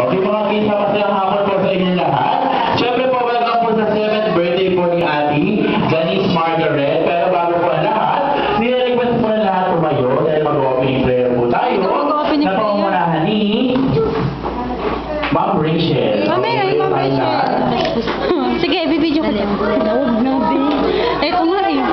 Okay, mga kisa, masayang hapon po sa inyong lahat. Siyempre po, welcome po sa 7th birthday po ni Ate Janice Margaret. Pero bago po ang lahat, nire-request po na lahat tumayo dahil mag-opening prayer po tayo. Mag-opening Na prayer. pangunahan ni Ma'am Rachel. Mamaya, Ma'am Rachel. Sige, bibidyo ko din. Huwag na, be. Ito nga eh.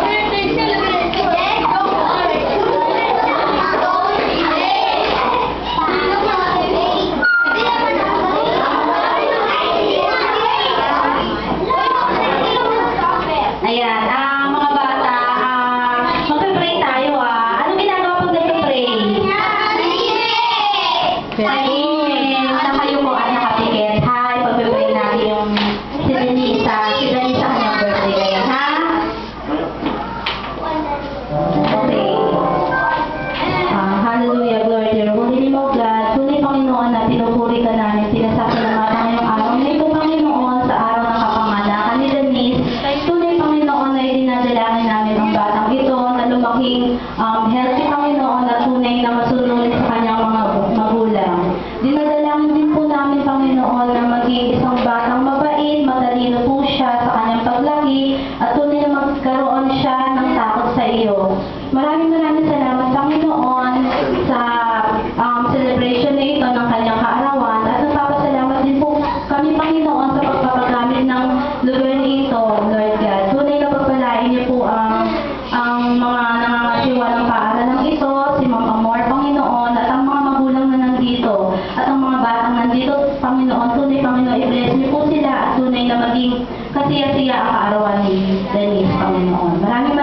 Ayan, mga bata, magpe-pray tayo Anong ginagawa pag nagpe-pray? Amen. Na kayo po at nakapikit, ha? Ipagpe-pray natin yung si Denisa kanyang birthday ngayon, ha? Okay. Hallelujah, glory to your holy name, O God. Tunay Panginoon na pinupuri ka namin, sinasasalamatan ngayong araw. Ngayon po Panginoon sa araw ng kapanganakan ni Denise, tunay Panginoon na dinadalangin namin ang batang ito na lumaking healthy Panginoon at tunay na masunod sa kanyang mga magulang. Dinadalangin din po namin Panginoon na maging isang batang mabait, matalino po siya sa kanyang paglaki at tunay na magkaroon siya ng takot sa iyo. Maraming salamat Panginoon sa celebration na ito ng kanyang kaarawan at nagpapasalamat din po kami Panginoon sa pagpapagamit ng lugar nito, Lord God. Tunay na pagpalain niyo po ang mga nangangasiwa ng paaralang ito, si Ma'am Amor, Panginoon, at ang mga magulang na nandito, at ang mga batang nandito, Panginoon, tunay Panginoon, i-bless niyo po sila at tunay na maging kasiya-siya ang kaarawan ni Denise, Panginoon. Maraming